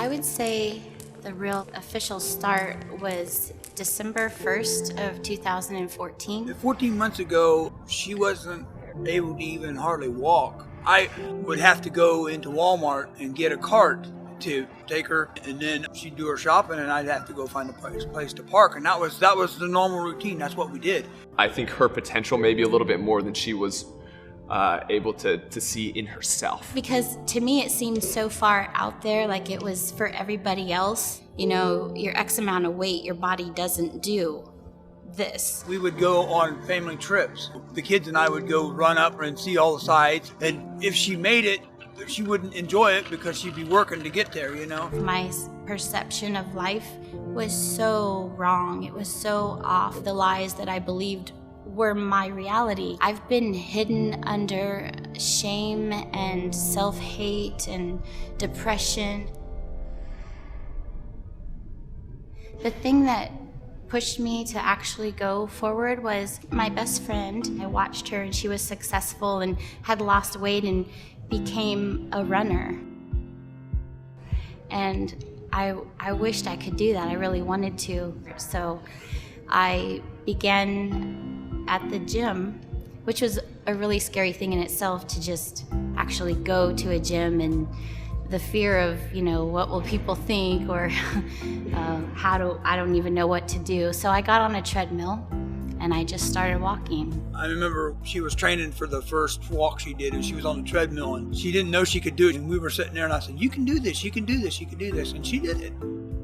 I would say the real official start was December 1st of 2014. 14 months ago, she wasn't able to even hardly walk. I would have to go into Walmart and get a cart to take her, and then she'd do her shopping, and I'd have to go find a place to park. And that was the normal routine. That's what we did. I think her potential may be a little bit more than she was able to see in herself. Because to me, it seemed so far out there, like it was for everybody else. You know, you're X amount of weight, your body doesn't do this. We would go on family trips. The kids and I would go run up and see all the sights. And if she made it, she wouldn't enjoy it because she'd be working to get there, you know? My perception of life was so wrong. It was so off. The lies that I believed were my reality. I've been hidden under shame and self-hate and depression. The thing that pushed me to actually go forward was my best friend. I watched her and she was successful and had lost weight and became a runner. And I wished I could do that. I really wanted to. So I began at the gym, which was a really scary thing in itself, to just actually go to a gym, and the fear of, you know, what will people think, or I don't even know what to do. So I got on a treadmill and I just started walking. I remember she was training for the first walk she did, and she was on the treadmill and she didn't know she could do it. And we were sitting there and I said, "You can do this, you can do this, you can do this." And she did it.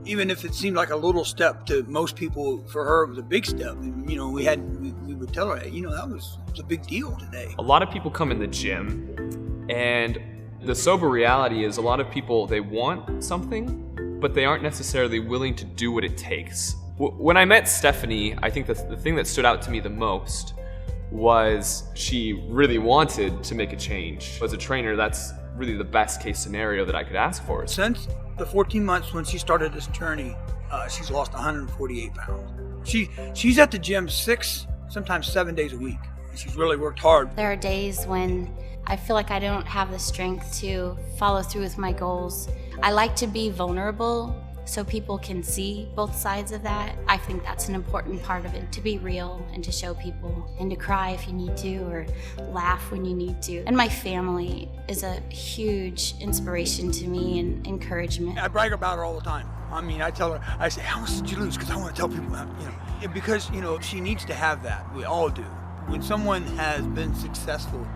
Even if it seemed like a little step to most people, for her it was a big step. And, you know, we would tell her, "Hey, you know, that was a big deal today." A lot of people come in the gym, and the sober reality is a lot of people, they want something, but they aren't necessarily willing to do what it takes. When I met Stephanie, I think the thing that stood out to me the most was she really wanted to make a change. As a trainer, that's really the best case scenario that I could ask for. Since the 14 months when she started this journey, she's lost 148 pounds. She's at the gym 6, sometimes 7 days a week. She's really worked hard. There are days when I feel like I don't have the strength to follow through with my goals. I like to be vulnerable so people can see both sides of that. I think that's an important part of it, to be real and to show people, and to cry if you need to, or laugh when you need to. And my family is a huge inspiration to me and encouragement. I brag about her all the time. I mean, I tell her, I say, "How much did you lose?" Because I want to tell people, you know, because, you know, she needs to have that. We all do. When someone has been successful,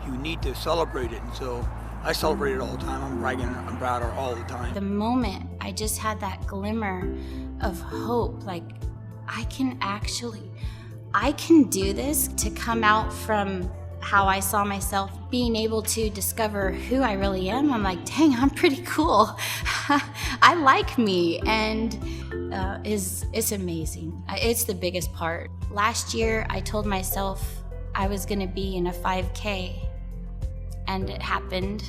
you need to celebrate it. And so I celebrate it all the time. I'm bragging about her all the time. The moment I just had that glimmer of hope, like I can do this, to come out from how I saw myself, being able to discover who I really am. I'm like, dang, I'm pretty cool. I like me, and it's amazing. It's the biggest part. Last year, I told myself I was gonna be in a 5K, and it happened.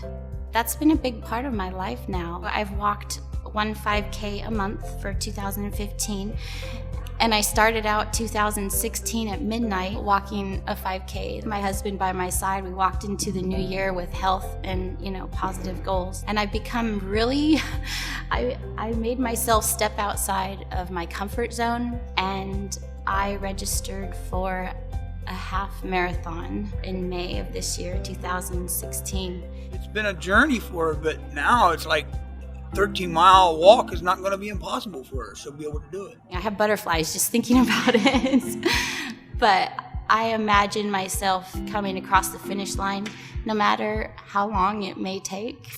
That's been a big part of my life now. I've walked one 5K a month for 2015. And I started out 2016 at midnight walking a 5K. My husband by my side, we walked into the new year with health and, you know, positive goals. And I've become really, I made myself step outside of my comfort zone, and I registered for a half marathon in May of this year, 2016. It's been a journey for her, but now it's like 13-mile walk is not going to be impossible for her. She'll be able to do it. I have butterflies just thinking about it. But I imagine myself coming across the finish line, no matter how long it may take.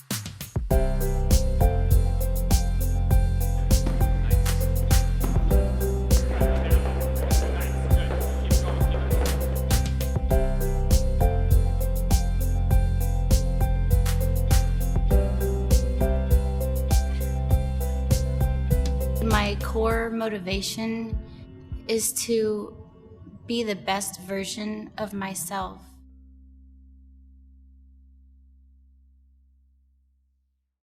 My core motivation is to be the best version of myself.